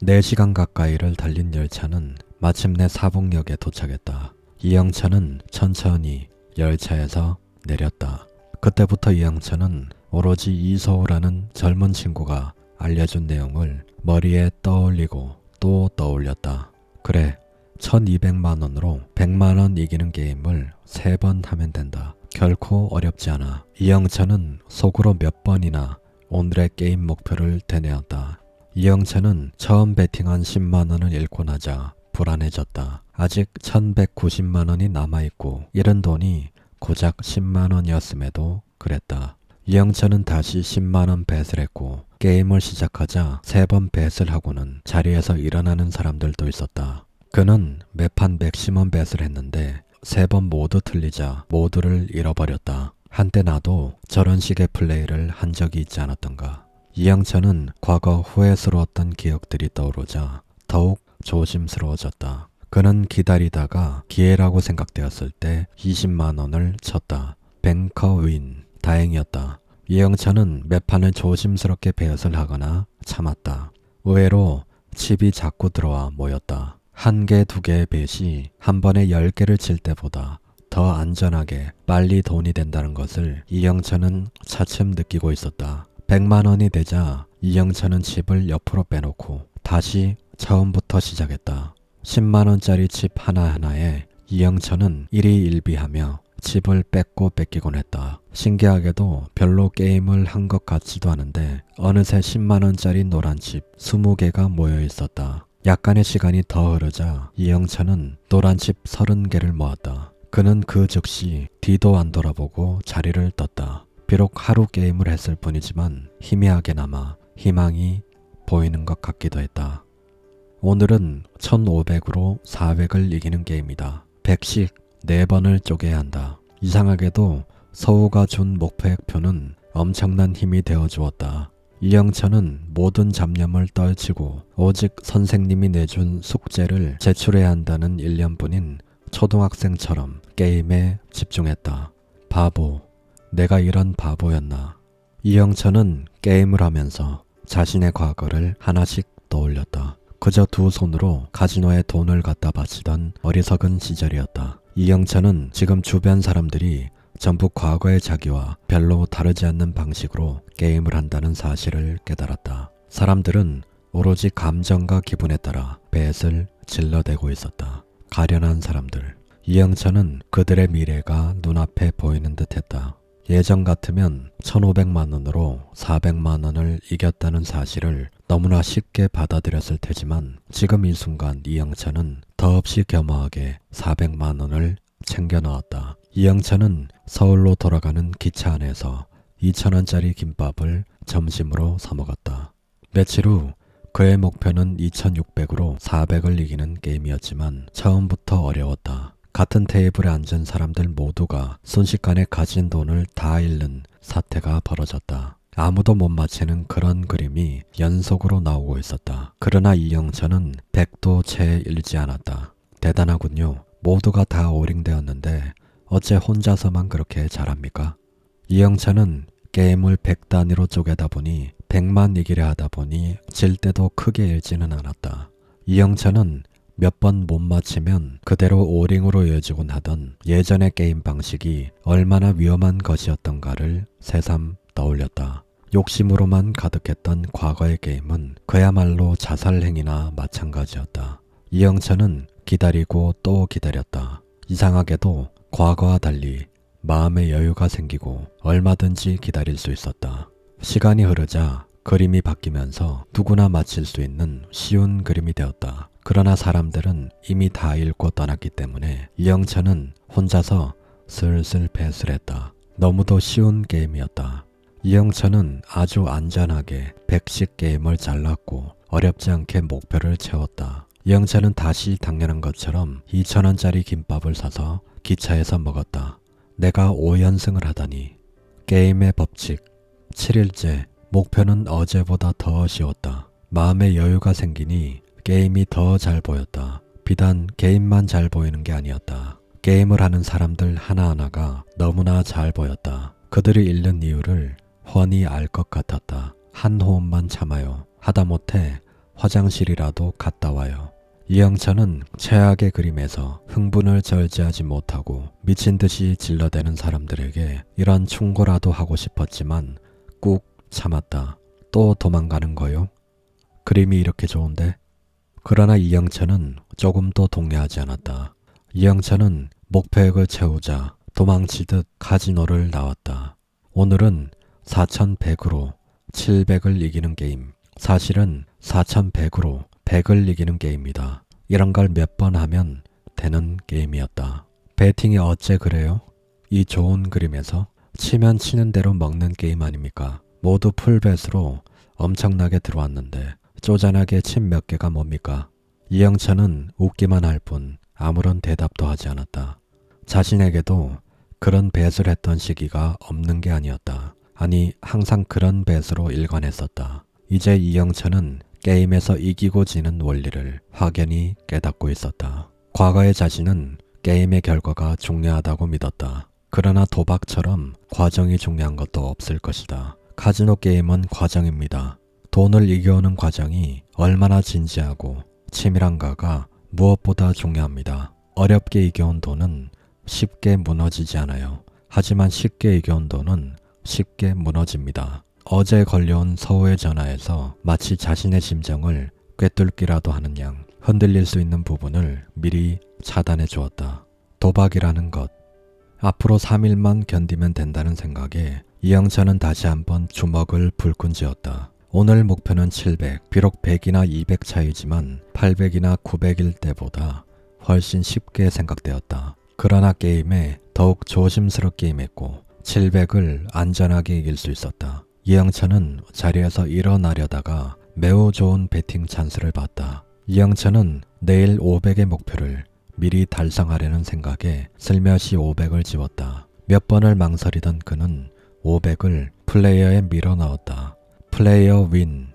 4시간 가까이를 달린 열차는 마침내 사북역에 도착했다. 이영천은 천천히 열차에서 내렸다. 그때부터 이영천은 오로지 이서우라는 젊은 친구가 알려준 내용을 머리에 떠올리고 또 떠올렸다. 그래, 1200만원으로 100만원 이기는 게임을 3번 하면 된다. 결코 어렵지 않아. 이영천은 속으로 몇 번이나 오늘의 게임 목표를 되뇌었다. 이영천은 처음 베팅한 10만원을 잃고 나자 불안해졌다. 아직 1190만원이 남아있고 잃은 돈이 고작 10만원이었음에도 그랬다. 이영천은 다시 10만원 뱃을 했고 게임을 시작하자 3번 뱃을 하고는 자리에서 일어나는 사람들도 있었다. 그는 매판 맥시멈 뱃을 했는데 3번 모두 틀리자 모두를 잃어버렸다. 한때 나도 저런 식의 플레이를 한 적이 있지 않았던가. 이영천은 과거 후회스러웠던 기억들이 떠오르자 더욱 조심스러워졌다. 그는 기다리다가 기회라고 생각되었을 때 20만원을 쳤다. 뱅커 윈. 다행이었다. 이영천은 매판을 조심스럽게 배엇을 하거나 참았다. 의외로 칩이 자꾸 들어와 모였다. 1개, 2개의 뱃이 한 번에 10개를 칠 때보다 더 안전하게 빨리 돈이 된다는 것을 이영천은 차츰 느끼고 있었다. 100만원이 되자 이영천은 칩을 옆으로 빼놓고 다시 처음부터 시작했다. 10만원짜리 칩 하나하나에 이영천은 일희일비하며 칩을 뺏고 뺏기곤 했다. 신기하게도 별로 게임을 한 것 같지도 않은데 어느새 10만원짜리 노란 칩 20개가 모여 있었다. 약간의 시간이 더 흐르자 이영천은 노란 칩 30개를 모았다. 그는 그 즉시 뒤도 안 돌아보고 자리를 떴다. 비록 하루 게임을 했을 뿐이지만 희미하게나마 희망이 보이는 것 같기도 했다. 오늘은 1500으로 400을 이기는 게임이다. 100씩 4번을 쪼개야 한다. 이상하게도 서우가 준 목표액표는 엄청난 힘이 되어주었다. 이영천은 모든 잡념을 떨치고 오직 선생님이 내준 숙제를 제출해야 한다는 일념뿐인 초등학생처럼 게임에 집중했다. 바보, 내가 이런 바보였나. 이영천은 게임을 하면서 자신의 과거를 하나씩 떠올렸다. 그저 2손으로 카지노에 돈을 갖다 바치던 어리석은 시절이었다. 이영천은 지금 주변 사람들이 전부 과거의 자기와 별로 다르지 않는 방식으로 게임을 한다는 사실을 깨달았다. 사람들은 오로지 감정과 기분에 따라 뱃을 질러대고 있었다. 가련한 사람들. 이영철은 그들의 미래가 눈앞에 보이는 듯 했다. 예전 같으면 1,500만 원으로 400만 원을 이겼다는 사실을 너무나 쉽게 받아들였을 테지만 지금 이 순간 이영철은 더없이 겸허하게 400만 원을 챙겨 넣었다. 이영철은 서울로 돌아가는 기차 안에서 2,000원짜리 김밥을 점심으로 사 먹었다. 며칠 후 그의 목표는 2,600으로 400을 이기는 게임이었지만 처음부터 어려웠다. 같은 테이블에 앉은 사람들 모두가 순식간에 가진 돈을 다 잃는 사태가 벌어졌다. 아무도 못 맞히는 그런 그림이 연속으로 나오고 있었다. 그러나 이영철은 100도 채 잃지 않았다. 대단하군요. 모두가 다 오링되었는데 어째 혼자서만 그렇게 잘합니까? 이영철은 게임을 100단위로 쪼개다 보니 100만 이기려 하다 보니 질 때도 크게 잃지는 않았다. 이영철은 몇 번 못 맞히면 그대로 오링으로 이어지곤 하던 예전의 게임 방식이 얼마나 위험한 것이었던가를 새삼 떠올렸다. 욕심으로만 가득했던 과거의 게임은 그야말로 자살행위나 마찬가지였다. 이영철은 기다리고 또 기다렸다. 이상하게도 과거와 달리 마음의 여유가 생기고 얼마든지 기다릴 수 있었다. 시간이 흐르자 그림이 바뀌면서 누구나 맞힐 수 있는 쉬운 그림이 되었다. 그러나 사람들은 이미 다 읽고 떠났기 때문에 이영철은 혼자서 슬슬 패스를 했다. 너무도 쉬운 게임이었다. 이영철은 아주 안전하게 100씩 게임을 잘랐고 어렵지 않게 목표를 채웠다. 이영철은 다시 당연한 것처럼 2,000원짜리 김밥을 사서 기차에서 먹었다. 내가 5연승을 하다니. 게임의 법칙. 7일째. 목표는 어제보다 더 쉬웠다. 마음의 여유가 생기니 게임이 더 잘 보였다. 비단 게임만 잘 보이는 게 아니었다. 게임을 하는 사람들 하나하나가 너무나 잘 보였다. 그들이 잃는 이유를 훤히 알 것 같았다. 한 호흡만 참아요. 하다못해 화장실이라도 갔다 와요. 이영철은 최악의 그림에서 흥분을 절제하지 못하고 미친 듯이 질러대는 사람들에게 이런 충고라도 하고 싶었지만 꾹 참았다. 또 도망가는 거요? 그림이 이렇게 좋은데? 그러나 이영철은 조금도 동요하지 않았다. 이영철은 목표액을 채우자 도망치듯 카지노를 나왔다. 오늘은 4,100으로 700을 이기는 게임. 사실은 4,100으로 100을 이기는 게임이다. 이런 걸 몇 번 하면 되는 게임이었다. 배팅이 어째 그래요? 이 좋은 그림에서 치면 치는 대로 먹는 게임 아닙니까? 모두 풀벳으로 엄청나게 들어왔는데 쪼잔하게 침 몇 개가 뭡니까? 이영철은 웃기만 할 뿐 아무런 대답도 하지 않았다. 자신에게도 그런 벳을 했던 시기가 없는 게 아니었다. 아니 항상 그런 벳으로 일관했었다. 이제 이영철은 게임에서 이기고 지는 원리를 확연히 깨닫고 있었다. 과거의 자신은 게임의 결과가 중요하다고 믿었다. 그러나 도박처럼 과정이 중요한 것도 없을 것이다. 카지노 게임은 과정입니다. 돈을 이겨오는 과정이 얼마나 진지하고 치밀한가가 무엇보다 중요합니다. 어렵게 이겨온 돈은 쉽게 무너지지 않아요. 하지만 쉽게 이겨온 돈은 쉽게 무너집니다. 어제 걸려온 서우의 전화에서 마치 자신의 심정을 꿰뚫기라도 하는 양 흔들릴 수 있는 부분을 미리 차단해 주었다. 도박이라는 것. 앞으로 3일만 견디면 된다는 생각에 이영철은 다시 한번 주먹을 불끈 쥐었다. 오늘 목표는 700. 비록 100이나 200 차이지만 800이나 900일 때보다 훨씬 쉽게 생각되었다. 그러나 게임에 더욱 조심스럽게 임했고 700을 안전하게 이길 수 있었다. 이영철은 자리에서 일어나려다가 매우 좋은 배팅 찬스를 봤다. 이영철은 내일 500의 목표를 미리 달성하려는 생각에 슬며시 500을 지웠다. 몇 번을 망설이던 그는 500을 플레이어에 밀어 넣었다. 플레이어 윈.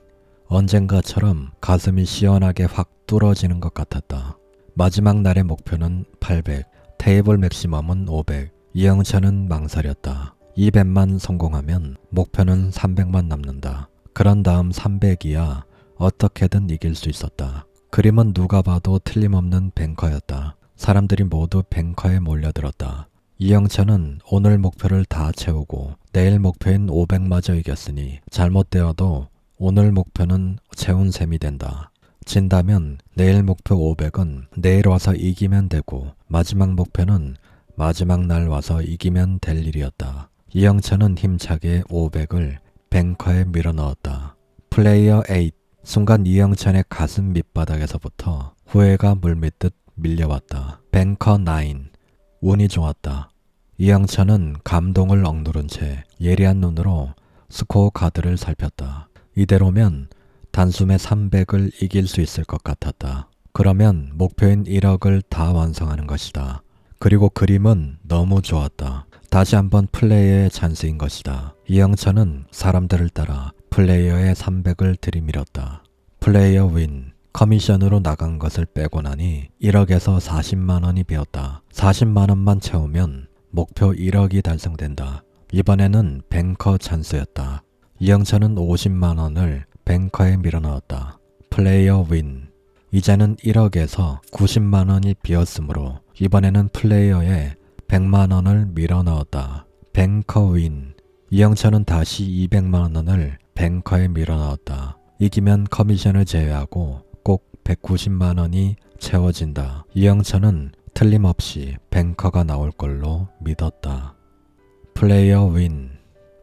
언젠가처럼 가슴이 시원하게 확 뚫어지는 것 같았다. 마지막 날의 목표는 800. 테이블 맥시멈은 500. 이영철은 망설였다. 200만 성공하면 목표는 300만 남는다. 그런 다음 300이야 어떻게든 이길 수 있었다. 그림은 누가 봐도 틀림없는 뱅커였다. 사람들이 모두 뱅커에 몰려들었다. 이영철은 오늘 목표를 다 채우고 내일 목표인 500마저 이겼으니 잘못되어도 오늘 목표는 채운 셈이 된다. 진다면 내일 목표 500은 내일 와서 이기면 되고 마지막 목표는 마지막 날 와서 이기면 될 일이었다. 이영철은 힘차게 500을 뱅커에 밀어넣었다. 플레이어 8. 순간 이영철의 가슴 밑바닥에서부터 후회가 물밀듯 밀려왔다. 뱅커 9. 운이 좋았다. 이영철은 감동을 억누른 채 예리한 눈으로 스코어 카드를 살폈다. 이대로면 단숨에 300을 이길 수 있을 것 같았다. 그러면 목표인 1억을 다 완성하는 것이다. 그리고 그림은 너무 좋았다. 다시 한번 플레이어의 찬스인 것이다. 이영철은 사람들을 따라 플레이어의 300을 들이밀었다. 플레이어 윈. 커미션으로 나간 것을 빼고 나니 1억에서 40만 원이 비었다. 40만 원만 채우면 목표 1억이 달성된다. 이번에는 뱅커 찬스였다. 이영철은 50만 원을 뱅커에 밀어넣었다. 플레이어 윈. 이제는 1억에서 90만 원이 비었으므로 이번에는 플레이어에 100만 원을 밀어넣었다. 뱅커 윈. 이영철은 다시 200만 원을 뱅커에 밀어넣었다. 이기면 커미션을 제외하고 꼭 190만 원이 채워진다. 이영철은 틀림없이 뱅커가 나올 걸로 믿었다. 플레이어 윈.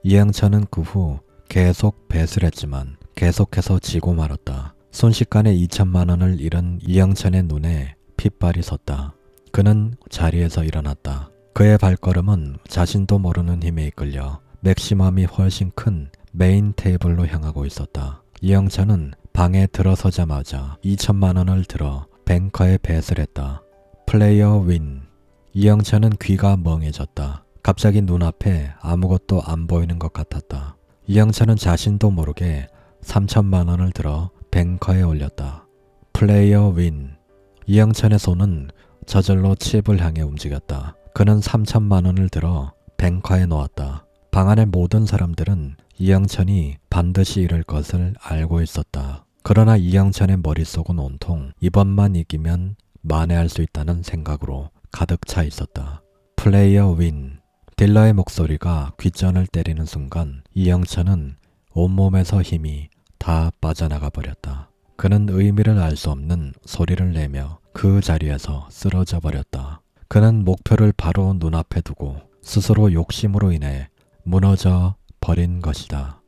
이영철은 그 후 계속 뱃을 했지만 계속해서 지고 말았다. 순식간에 2천만 원을 잃은 이영철의 눈에 핏발이 섰다. 그는 자리에서 일어났다. 그의 발걸음은 자신도 모르는 힘에 이끌려 맥시멈이 훨씬 큰 메인 테이블로 향하고 있었다. 이영철은 방에 들어서자마자 2천만 원을 들어 뱅커에 뱃을 했다. 플레이어 윈. 이영철은 귀가 멍해졌다. 갑자기 눈앞에 아무것도 안 보이는 것 같았다. 이영철은 자신도 모르게 3천만 원을 들어 뱅커에 올렸다. 플레이어 윈. 이영철의 손은 저절로 칩을 향해 움직였다. 그는 3천만 원을 들어 뱅커에 놓았다. 방 안의 모든 사람들은 이영철이 반드시 이럴 것을 알고 있었다. 그러나 이영철의 머릿속은 온통 이번만 이기면 만회할 수 있다는 생각으로 가득 차 있었다. 플레이어 윈. 딜러의 목소리가 귓전을 때리는 순간 이영철은 온몸에서 힘이 다 빠져나가 버렸다. 그는 의미를 알 수 없는 소리를 내며 그 자리에서 쓰러져 버렸다. 그는 목표를 바로 눈앞에 두고 스스로 욕심으로 인해 무너져 버린 것이다.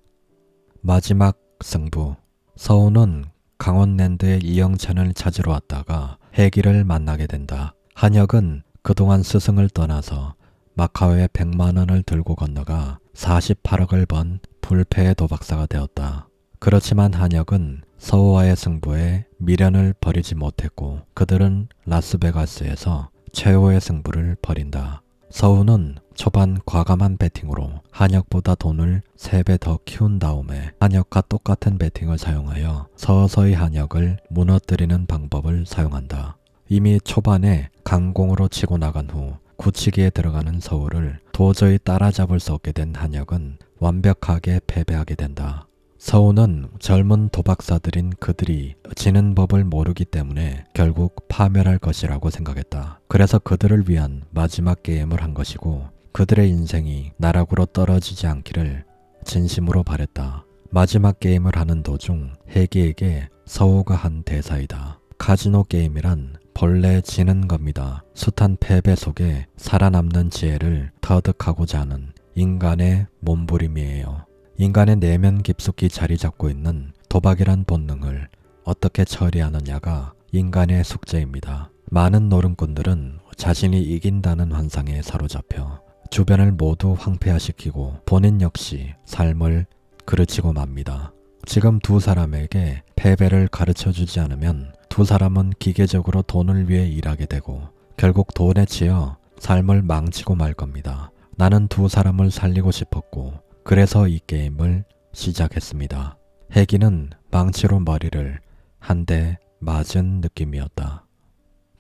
마지막 승부. 서우는 강원랜드에 이영찬을 찾으러 왔다가 해기를 만나게 된다. 한혁은 그동안 스승을 떠나서 마카오에 100만 원을 들고 건너가 48억을 번 불패의 도박사가 되었다. 그렇지만 한혁은 서우와의 승부에 미련을 버리지 못했고 그들은 라스베가스에서 최후의 승부를 벌인다. 서우는 초반 과감한 배팅으로 한혁보다 돈을 3배 더 키운 다음에 한혁과 똑같은 배팅을 사용하여 서서히 한혁을 무너뜨리는 방법을 사용한다. 이미 초반에 강공으로 치고 나간 후 굳히기에 들어가는 서우를 도저히 따라잡을 수 없게 된 한혁은 완벽하게 패배하게 된다. 서우는 젊은 도박사들인 그들이 지는 법을 모르기 때문에 결국 파멸할 것이라고 생각했다. 그래서 그들을 위한 마지막 게임을 한 것이고 그들의 인생이 나락으로 떨어지지 않기를 진심으로 바랬다. 마지막 게임을 하는 도중 해기에게 서우가 한 대사이다. 카지노 게임이란 본래 지는 겁니다. 숱한 패배 속에 살아남는 지혜를 터득하고자 하는 인간의 몸부림이에요. 인간의 내면 깊숙이 자리 잡고 있는 도박이란 본능을 어떻게 처리하느냐가 인간의 숙제입니다. 많은 노름꾼들은 자신이 이긴다는 환상에 사로잡혀 주변을 모두 황폐화시키고 본인 역시 삶을 그르치고 맙니다. 지금 두 사람에게 패배를 가르쳐주지 않으면 두 사람은 기계적으로 돈을 위해 일하게 되고 결국 돈에 치여 삶을 망치고 말 겁니다. 나는 두 사람을 살리고 싶었고 그래서 이 게임을 시작했습니다. 해기는 망치로 머리를 한 대 맞은 느낌이었다.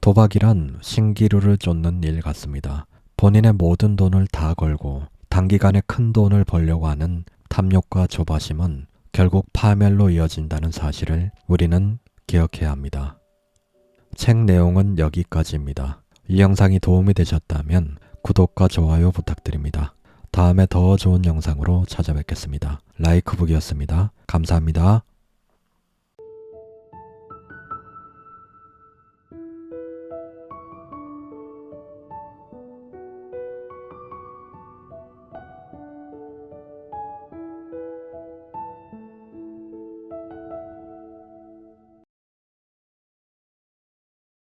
도박이란 신기루를 쫓는 일 같습니다. 본인의 모든 돈을 다 걸고 단기간에 큰 돈을 벌려고 하는 탐욕과 조바심은 결국 파멸로 이어진다는 사실을 우리는 기억해야 합니다. 책 내용은 여기까지입니다. 이 영상이 도움이 되셨다면 구독과 좋아요 부탁드립니다. 다음에 더 좋은 영상으로 찾아뵙겠습니다. 라이크북이었습니다. 감사합니다.